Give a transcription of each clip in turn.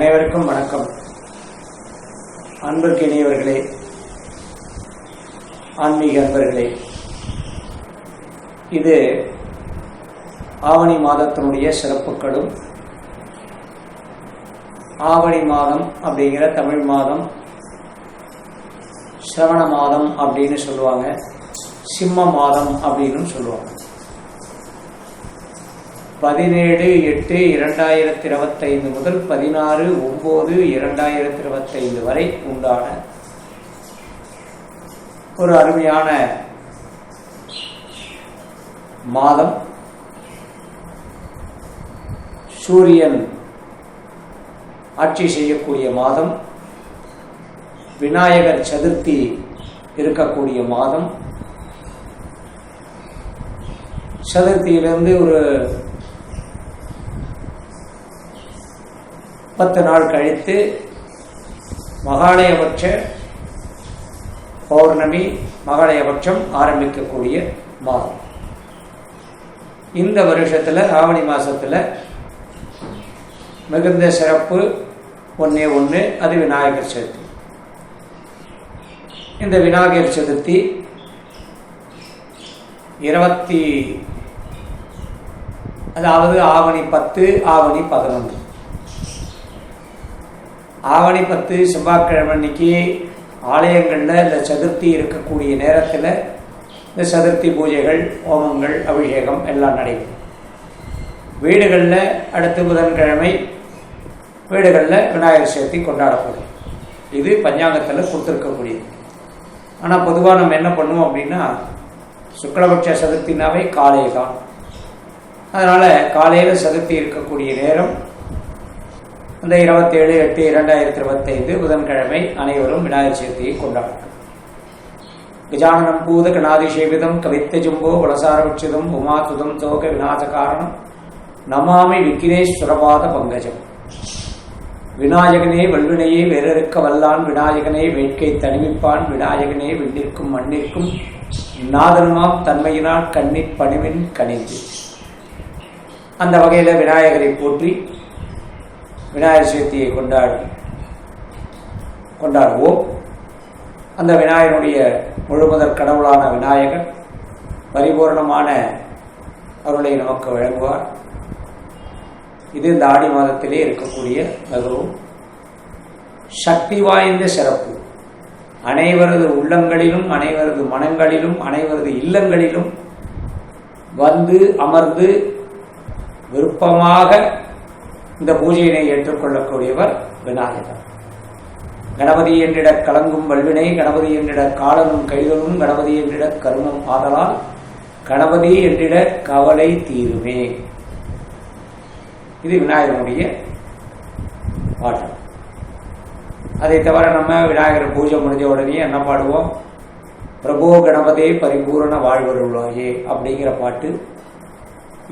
அனைவருக்கும் வணக்கம். அன்பிற்கு இனியவர்களே, ஆன்மீக அன்பர்களே, இது ஆவணி மாதத்தினுடைய சிறப்புகளும், ஆவணி மாதம் அப்படிங்கிற தமிழ் மாதம் சிரவண மாதம் அப்படின்னு சொல்லுவாங்க, சிம்ம மாதம் அப்படின்னு சொல்லுவாங்க. 17/8/2025 முதல் 16/9/2025 வரை உண்டான ஒரு அருமையான மாதம். சூரியன் ஆட்சி செய்யக்கூடிய மாதம், விநாயகர் சதுர்த்தி இருக்கக்கூடிய மாதம். சதுர்த்தியிலிருந்து ஒரு 10 நாள் கழித்து மகாலயபட்ச பௌர்ணமி, மகாலயபட்சம் ஆரம்பிக்கக்கூடிய மாதம். இந்த வருஷத்தில் ஆவணி மாசத்துல மிகுந்த சிறப்பு ஒன்னே ஒன்று, அது விநாயகர் சதுர்த்தி. இந்த விநாயகர் சதுர்த்தி 20 10 ஆவணி 11. ஆவணி 10 செவ்வாய்க்கிழமை அன்னைக்கு ஆலயங்களில் இந்த சதுர்த்தி இருக்கக்கூடிய நேரத்தில் இந்த சதுர்த்தி பூஜைகள், ஹோமங்கள், அபிஷேகம் எல்லாம் நடைபெறும். வீடுகளில் அடுத்த புதன்கிழமை வீடுகளில் விநாயகர் சதுர்த்தி கொண்டாடப்படும். இது பஞ்சாங்கத்தில் கொடுத்துருக்கக்கூடியது. ஆனால் பொதுவாக நம்ம என்ன பண்ணுவோம் அப்படின்னா, சுக்லபட்ச சதுர்த்தினாவே காலை தான். அதனால் காலையில் சதுர்த்தி இருக்கக்கூடிய நேரம் அந்த 27/8/2025 புதன்கிழமை அனைவரும் விநாயகர் சதுர்த்தியை கொண்டாடுங்கள். கஜானனம் பூத கணாதிசேவிதம் கவித்த ஜும்போ வளசாரவிச்சிதம் உமாதுதம் தோக விநாச காரணம் நமாமி விக்னேஸ்வரபாத பங்கஜம். விநாயகனே வல்வினையே வேறறுக்க வல்லான், விநாயகனே வேட்கை தனிமிப்பான், விநாயகனே விண்ணிற்கும் மண்ணிற்கும் நாதனுமாம் தன்மையினால் கண்ணிற் பணிவின் கணிந்து. அந்த வகையில் விநாயகரை போற்றி விநாயகர் சதுர்த்தியை கொண்டாடுவோம். அந்த விநாயகனுடைய முழுமுதற் கடவுளான விநாயகர் பரிபூர்ணமான அருளை நமக்கு வழங்குவார். இது இந்த ஆடி மாதத்திலே இருக்கக்கூடிய மிகவும் சக்தி வாய்ந்த சிறப்பு. அனைவரது உள்ளங்களிலும், அனைவரது மனங்களிலும், அனைவரது இல்லங்களிலும் வந்து அமர்ந்து விருப்பமாக இந்த பூஜையினை ஏற்றுக்கொள்ளக்கூடியவர் விநாயகர். கணபதி என்றிட கலங்கும் வல்வினை, கணபதி என்றிட காலனும் கைதலும், கணபதி என்றிட கருமம் ஆதலால், கணபதி என்றிட கவலை தீருமே. இது விநாயகனுடைய பாட்டு. அதை தவிர நம்ம விநாயகர் பூஜை முடிஞ்ச உடனே என்ன பாடுவோம்? பிரபோ கணபதே பரிபூரண வாழ்வருள்வாயே அப்படிங்கிற பாட்டு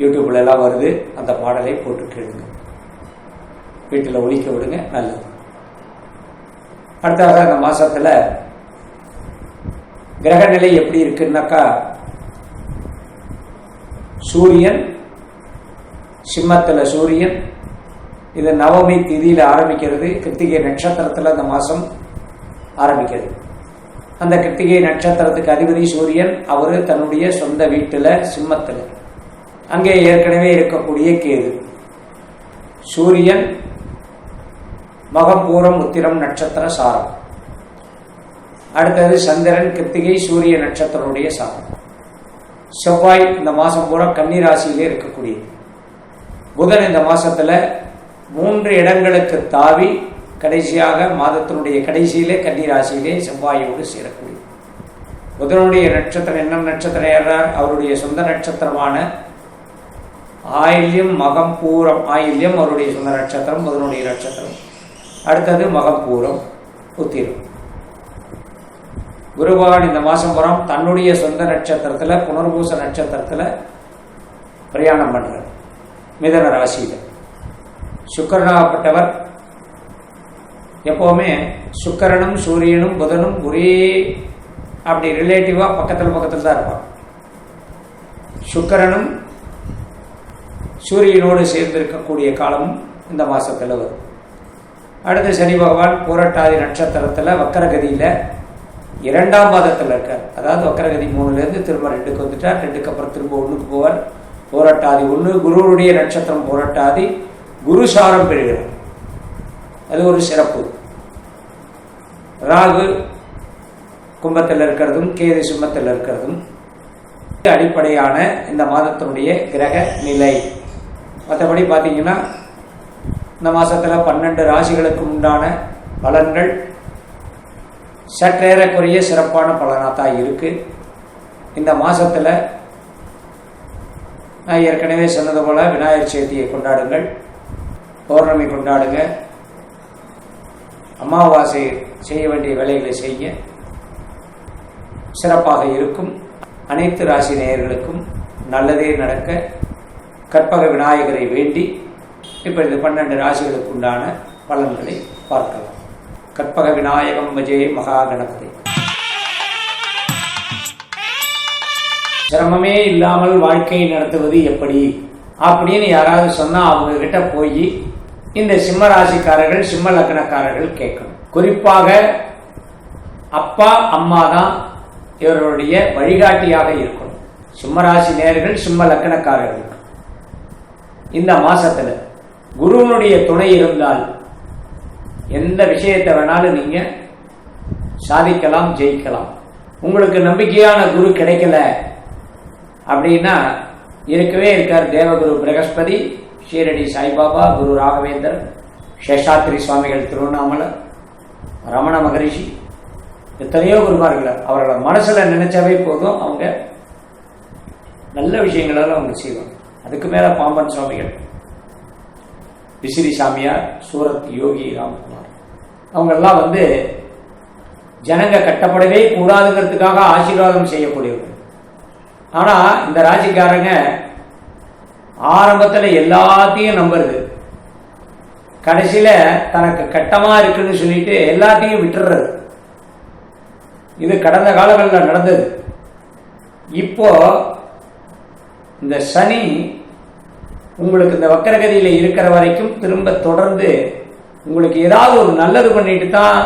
யூடியூப்ல எல்லாம் வருது. அந்த பாடலை போட்டு கேளுங்க, வீட்டில் ஒழிக்க விடுங்க, நல்லது. அடுத்ததாக அந்த மாசத்துல கிரக நிலை எப்படி இருக்குன்னாக்கா, சூரியன் சிம்மத்துல சூரியன், இது நவமி திதியில ஆரம்பிக்கிறது. கிருத்திகை நட்சத்திரத்துல அந்த மாசம் ஆரம்பிக்கிறது. அந்த கிருத்திகை நட்சத்திரத்துக்கு அதிபதி சூரியன். அவரு தன்னுடைய சொந்த வீட்டுல சிம்மத்துல, அங்கே ஏற்கனவே இருக்கக்கூடிய கேது. சூரியன் மகம் பூரம் உத்திரம் நட்சத்திர சாரம். அடுத்தது சந்திரன் கிருத்திகை சூரிய நட்சத்திரனுடைய சாரம். செவ்வாய் இந்த மாசம் பூரா கன்னி ராசியிலே இருக்கக்கூடியது. புதன் இந்த மாசத்துல 3 இடங்களுக்கு தாவி கடைசியாக மாதத்தினுடைய கடைசியிலே கன்னி ராசியிலே செவ்வாயோடு சேரக்கூடியது. புதனுடைய நட்சத்திரம் என்ன நட்சத்திரம் ஏறார்? அவருடைய சொந்த நட்சத்திரமான ஆயில்யம் மகம் பூரம். ஆயில்யம் அவருடைய சொந்த நட்சத்திரம், புதனுடைய நட்சத்திரம். அடுத்தது மகம் பூரம் உத்திரம். குருபகவான் இந்த மாசம் புறம் தன்னுடைய சொந்த நட்சத்திரத்துல, புனர்பூச நட்சத்திரத்துல பிரயாணம் பண்றார், மிதன ராசியில. சுக்கிரனாகப்பட்டவர் எப்பவுமே சுக்கிரனும் சூரியனும் புதனும் ஒரே அப்படி ரிலேட்டிவா பக்கத்தில் தான் இருப்பாங்க. சுக்கிரனும் சூரியனோடு சேர்ந்திருக்கக்கூடிய காலமும் இந்த மாசத்துல வரும். அடுத்து சனி பகவான் பூரட்டாதி நட்சத்திரத்தில் வக்கரகதியில் 2ஆம் பாதத்தில் இருக்கார். அதாவது வக்கரகதி 3லேருந்து திரும்ப 2க்கு வந்துட்டார். 2க்கு அப்புறம் திரும்ப 1க்கு போவார். பூரட்டாதி 1, குருவுடைய நட்சத்திரம் பூரட்டாதி, குரு சாரம் பெறுகிறார். அது ஒரு சிறப்பு. ராகு கும்பத்தில் இருக்கிறதும் கேது சிம்மத்தில் இருக்கிறதும் அடிப்படையான இந்த மாதத்தினுடைய கிரக நிலை. மற்றபடி பார்த்தீங்கன்னா இந்த மாதத்தில் 12 ராசிகளுக்கு உண்டான பலன்கள் சற்றேறக்குரிய சிறப்பான பலனாக தான் இருக்குது. இந்த மாதத்தில் நான் ஏற்கனவே சொன்னது போல் விநாயகர் சதுர்த்தியை கொண்டாடுங்கள், பௌர்ணமி கொண்டாடுங்க, அமாவாசை செய்ய வேண்டிய வேலைகளை செய்ய சிறப்பாக இருக்கும். அனைத்து ராசி நேயர்களுக்கும் நல்லதே நடக்க கற்பக விநாயகரை வேண்டி இப்போ இந்த 12 ராசிகளுக்கு உண்டான பலன்களை பார்க்கலாம். கற்பக விநாயகம் வஜே மகா கணபதி. சிரமமே இல்லாமல் வாழ்க்கையை நடத்துவது எப்படி அப்படின்னு யாராவது சொன்னா அவங்க கிட்ட போய் இந்த சிம்ம ராசிக்காரர்கள் சிம்ம லக்னக்காரர்கள் கேட்கணும். குறிப்பாக அப்பா அம்மா தான் இவர்களுடைய வழிகாட்டியாக இருக்கணும். சிம்ம ராசி நேயர்கள் சிம்ம லக்னக்காரர்கள் இந்த மாசத்துல குருவனுடைய துணை இருந்தால் எந்த விஷயத்தை வேணாலும் நீங்க சாதிக்கலாம், ஜெயிக்கலாம். உங்களுக்கு நம்பிக்கையான குரு கிடைக்கல அப்படின்னா இருக்கவே இருக்கார் தேவகுரு பிரகஸ்பதி, ஷீரடி சாய்பாபா, குரு ராகவேந்தர், சேஷாத்திரி சுவாமிகள் திருவண்ணாமலை, ரமண மகரிஷி, எத்தனையோ குருமார்கள். அவர்கள மனசுல நினைச்சாவே போதும், அவங்க நல்ல விஷயங்களால அவங்க செய்வாங்க. அதுக்கு மேல பாம்பன் சுவாமிகள், விசிறி சாமியார், சூரத் யோகி ராம்குமார், அவங்கெல்லாம் ஜனங்க கட்டப்படவே கூடாதுங்கிறதுக்காக ஆசீர்வாதம் செய்யக்கூடியவர்கள். ஆனா இந்த ராசிக்காரங்க ஆரம்பத்தில் எல்லாத்தையும் நம்புறது, கடைசியில தனக்கு கட்டமா இருக்குன்னு சொல்லிட்டு எல்லாத்தையும் விட்டுறது. இது கடந்த காலங்களில் நடந்தது. இப்போ இந்த சனி உங்களுக்கு இந்த வக்கரகதியில் இருக்கிற வரைக்கும் திரும்ப தொடர்ந்து உங்களுக்கு ஏதாவது ஒரு நல்லது பண்ணிட்டு தான்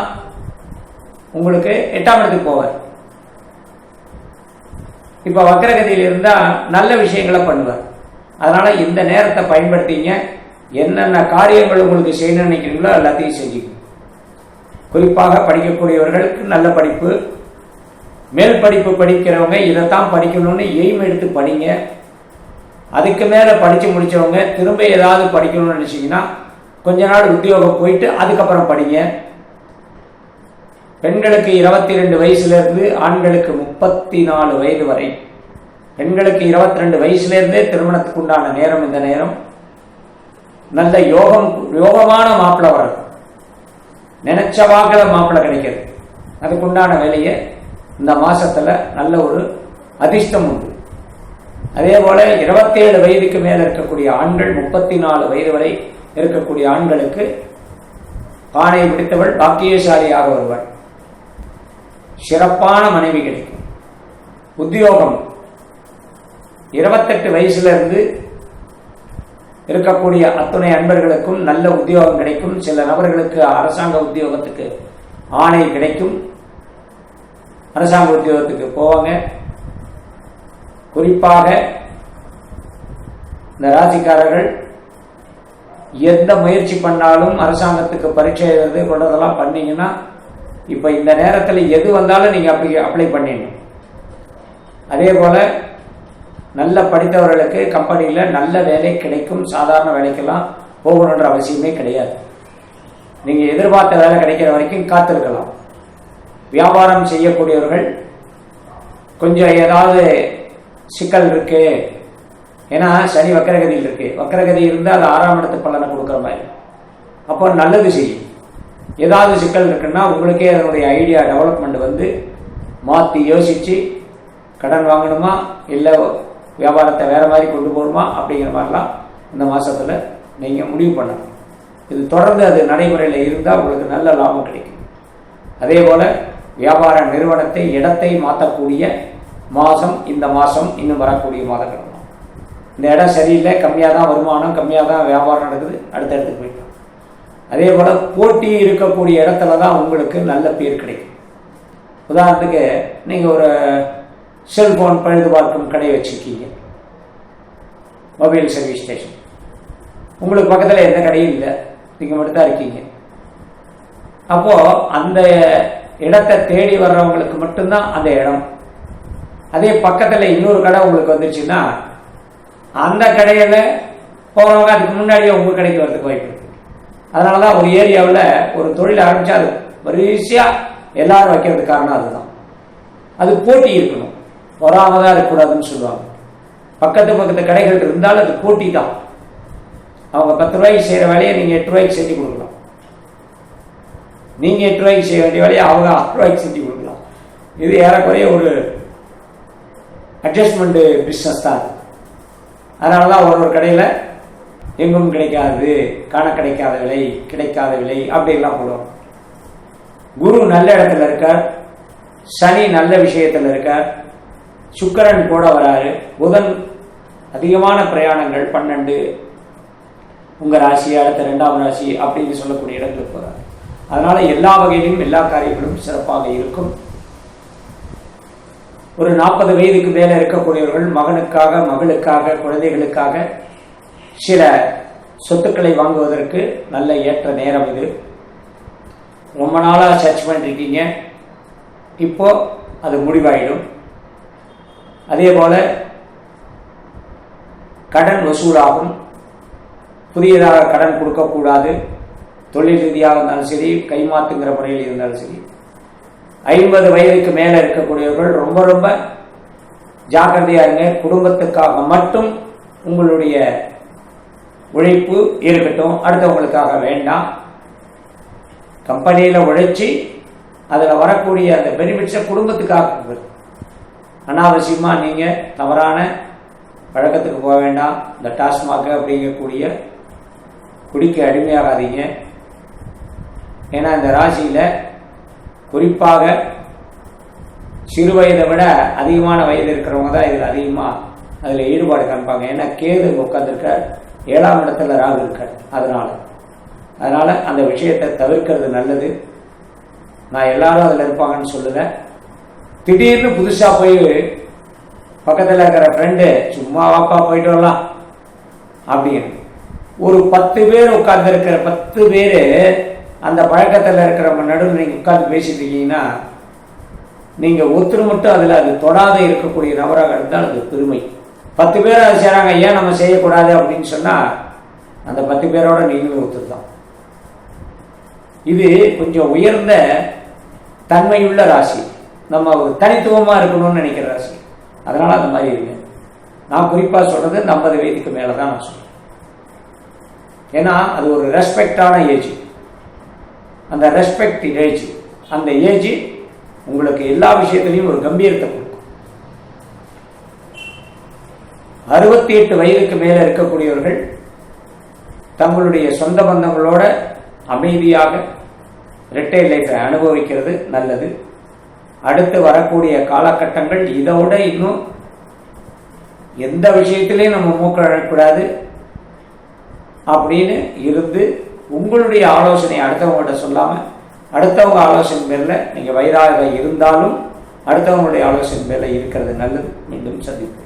உங்களுக்கு 8ஆம் இடத்துக்கு போவார். இப்ப வக்கரகதியில் இருந்தா நல்ல விஷயங்களை பண்ணுவார். அதனால இந்த நேரத்தை பயன்படுத்திங்க. என்னென்ன காரியங்கள் உங்களுக்கு செய்யணும்னு நினைக்கிறீங்களோ எல்லாத்தையும் செஞ்சுங்க. குறிப்பாக படிக்கக்கூடியவர்களுக்கு நல்ல படிப்பு, மேல் படிப்பு படிக்கிறவங்க இதைத்தான் படிக்கணும்னு எய்ம் எடுத்து படிங்க. அதுக்கு மேல படிச்சு முடிச்சவங்க திரும்ப ஏதாவது படிக்கணும்னு நினைச்சீங்கன்னா கொஞ்ச நாள் உத்தியோகம் போயிட்டு அதுக்கப்புறம் படிங்க. பெண்களுக்கு 22 வயசுல இருந்து ஆண்களுக்கு 34 வயது வரை, பெண்களுக்கு 22 வயசுல இருந்தே திருமணத்துக்கு உண்டான நேரம். இந்த நேரம் நல்ல யோகமான மாப்பிள்ளை வரும். நினைச்ச வாக்கில மாப்பிள்ளை கிடைக்கிறது. அதுக்குண்டான வேலையை இந்த மாசத்துல நல்ல ஒரு அதிர்ஷ்டம் உண்டு. அதே போல 27 வயதுக்கு மேல இருக்கக்கூடிய ஆண்கள், 34 வயது வரை இருக்கக்கூடிய ஆண்களுக்கு பானை பிடித்தவள் பாக்கியசாலியாக வருவாள். சிறப்பான மனைவி கிடைக்கும். உத்தியோகம் 28 வயசுல இருந்து இருக்கக்கூடிய அத்துணை அன்பர்களுக்கும் நல்ல உத்தியோகம் கிடைக்கும். சில நபர்களுக்கு அரசாங்க உத்தியோகத்துக்கு ஆணை கிடைக்கும். அரசாங்க உத்தியோகத்துக்கு போவாங்க. குறிப்பாக இந்த ராசிக்காரர்கள் எந்த முயற்சி பண்ணாலும் அரசாங்கத்துக்கு பரீட்சை எழுது கொண்டதெல்லாம் பண்ணீங்கன்னா இப்ப இந்த நேரத்தில் எது வந்தாலும் நீங்க அப்ளை பண்ணிடணும். அதே போல நல்ல படித்தவர்களுக்கு கம்பெனியில நல்ல வேலை கிடைக்கும். சாதாரண வேலைக்கெல்லாம் போகணுன்ற அவசியமே கிடையாது. நீங்க எதிர்பார்த்த வேலை கிடைக்கிற வரைக்கும் காத்திருக்கலாம். வியாபாரம் செய்யக்கூடியவர்கள் கொஞ்சம் ஏதாவது சிக்கல் இருக்கு, ஏன்னா சனி வக்கரகதியில் இருக்கு. வக்கரகதி இருந்தால் அது 6ஆம் இடத்து பலனை கொடுக்குற மாதிரி. அப்போ நல்லது செய்யும். ஏதாவது சிக்கல் இருக்குன்னா உங்களுக்கே அதனுடைய ஐடியா டெவலப்மெண்ட் மாற்றி யோசிச்சு கடன் வாங்கணுமா இல்லை வியாபாரத்தை வேற மாதிரி கொண்டு போகணுமா அப்படிங்கிற மாதிரிலாம் இந்த மாசத்துல நீங்க முடிவு பண்ணணும். இது தொடர்ந்து அது நடைமுறையில் இருந்தால் உங்களுக்கு நல்ல லாபம் கிடைக்கும். அதே போல வியாபார நிறுவனத்தை இடத்தை மாற்றக்கூடிய மாதம் இந்த மாதம், இன்னும் வரக்கூடிய மாதங்கள். இந்த இடம் சரியில்லை, கம்மியாக தான் வருமானம், கம்மியாக தான் வியாபாரம் நடக்குது, அடுத்த இடத்துக்கு போயிட்டோம். அதே போல் போட்டி இருக்கக்கூடிய இடத்துல தான் உங்களுக்கு நல்ல பேர் கிடைக்கும். உதாரணத்துக்கு நீங்கள் ஒரு செல்ஃபோன் பழுது பார்க்கும் கடை வச்சுருக்கீங்க, மொபைல் சர்வீஸ் ஸ்டேஷன். உங்களுக்கு பக்கத்தில் எந்த கடையும் இல்லை, நீங்கள் மட்டும் தான் இருக்கீங்க. அப்போது அந்த இடத்தை தேடி வர்றவங்களுக்கு மட்டும்தான் அந்த இடம். அதே பக்கத்தில் இன்னொரு கடை உங்களுக்கு வந்துருச்சுன்னா அந்த கடையில் போகிறவங்க அதுக்கு முன்னாடியே உங்கள் கடைக்கு வரதுக்கு வாய்ப்பு இருக்குது. அதனால தான் ஒரு ஏரியாவில் ஒரு தொழில் ஆரம்பித்தா அது வரிசையாக எல்லாரும் வைக்கிறதுக்கு காரணம் அதுதான். அது போட்டி இருக்கணும், வராமதான் இருக்கக்கூடாதுன்னு சொல்லுவாங்க. பக்கத்து கடைகள் இருந்தாலும் அது போட்டி தான். அவங்க 10 ரூபாய்க்கு செய்கிற வேலையை நீங்கள் 8 ரூபாய்க்கு செஞ்சு கொடுக்கலாம். நீங்கள் 8 ரூபாய்க்கு செய்ய வேண்டிய வேலையை அவங்க 8 ரூபாய்க்கு செஞ்சு கொடுக்கலாம். இது ஏறக்குறைய ஒரு அட்ஜஸ்ட்மெண்ட் பிஸ்னஸ் தான். அதனால தான் ஒரு கடையில் எங்கும் கிடைக்காது, காண கிடைக்காத விலை, கிடைக்காத விலை அப்படிலாம் போடுவாங்க. குரு நல்ல இடத்துல இருக்கார், சனி நல்ல விஷயத்தில் இருக்கார், சுக்கிரன் கூட வராரு, புதன் அதிகமான பிரயாணங்கள் 12 உங்கள் ராசி, அடுத்த 2ஆம் ராசி அப்படின்னு சொல்லக்கூடிய இடங்களுக்கு போகிறார். அதனால எல்லா வகையிலும் எல்லா காரியங்களும் சிறப்பாக இருக்கும். ஒரு 40 வயதுக்கு மேலே இருக்கக்கூடியவர்கள் மகனுக்காக, மகளுக்காக, குழந்தைகளுக்காக சில சொத்துக்களை வாங்குவதற்கு நல்ல ஏற்ற நேரம் இது. ரொம்ப நாளாக சர்ச் பண்ணிருக்கீங்க, இப்போ அது முடிவாயிடும். அதே போல கடன் வசூலாகும். புதியதாக கடன் கொடுக்கக்கூடாது. தொழில் ரீதியாக இருந்தாலும் சரி, கைமாத்துங்கிற முறையில் இருந்தாலும் சரி. 50 வயதுக்கு மேலே இருக்கக்கூடியவர்கள் ரொம்ப ரொம்ப ஜாக்கிரதையா இருங்க. குடும்பத்துக்காக மட்டும் உங்களுடைய உழைப்பு இருக்கட்டும், அடுத்தவங்களுக்காக வேண்டாம். கம்பெனியில் உழைச்சி அதில் வரக்கூடிய அந்த பெனிஃபிட்ஸை குடும்பத்துக்காக. அனாவசியமாக நீங்கள் தவறான பழக்கத்துக்கு போக வேண்டாம். இந்த டாஸ்மாக் அப்படிங்கக்கூடிய குடிக்க அடிமையாகாதீங்க. ஏன்னா இந்த ராசியில் குறிப்பாக சிறு வயதை விட அதிகமான வயது இருக்கிறவங்க தான் இதில் அதிகமாக அதில் ஈடுபாடு காண்பாங்க. ஏன்னா கேது உட்காந்துருக்க 7ஆம் இடத்துல ராகு இருக்கார். அதனால அந்த விஷயத்தை தவிர்க்கிறது நல்லது. நான் எல்லாரும் அதில் இருப்பாங்கன்னு சொல்லலை. திடீர்னு புதுசாக போய் பக்கத்தில் இருக்கிற ஃப்ரெண்டு சும்மா வாப்பா போயிட்டு வரலாம் அப்படின்னு ஒரு 10 பேர் உட்கார்ந்து இருக்கிற 10 பேர் அந்த பழக்கத்தில் இருக்கிறவங்க நடுவில் நீங்கள் உட்கார்ந்து பேசிட்டு இருக்கீங்கன்னா நீங்கள் ஒருத்தர் மட்டும் அதில் அது தொடாத இருக்கக்கூடிய நபராக இருந்தால் அது பெருமை. 10 பேர் அதை செய்கிறாங்க, ஏன் நம்ம செய்யக்கூடாது அப்படின்னு சொன்னால் அந்த 10 பேரோட நீங்களும் ஒருத்தர் தான். இது கொஞ்சம் உயர்ந்த தன்மையுள்ள ராசி, நம்ம ஒரு தனித்துவமாக இருக்கணும்னு நினைக்கிற ராசி. அதனால் அந்த மாதிரி இருக்கு. நான் குறிப்பாக சொல்கிறது இந்த 50 வயதுக்கு மேலே தான் நான் சொல்கிறேன். ஏன்னா அது ஒரு ரெஸ்பெக்டான ஏஜ். அந்த ரெஸ்பெக்ட் ஏஜ், அந்த ஏஜ் உங்களுக்கு எல்லா விஷயத்திலையும் ஒரு கம்பீரத்தை கொடுக்கும். 68 வயதுக்கு மேலே இருக்கக்கூடியவர்கள் தங்களுடைய சொந்த பந்தங்களோட அமைதியாக ரிட்டையர் லைஃப்பை அனுபவிக்கிறது நல்லது. அடுத்து வரக்கூடிய காலகட்டங்கள் இதோட இன்னும் எந்த விஷயத்திலையும் நம்ம மூக்கக்கூடாது அப்படின்னு இருந்து உங்களுடைய ஆலோசனை அடுத்தவங்கள்ட்ட சொல்லாமல் அடுத்தவங்க ஆலோசனை பேரில் நீங்கள் வயதாக இருந்தாலும் அடுத்தவங்களுடைய ஆலோசனை பேரில் இருக்கிறது நல்லது. மீண்டும் சந்திப்போம்.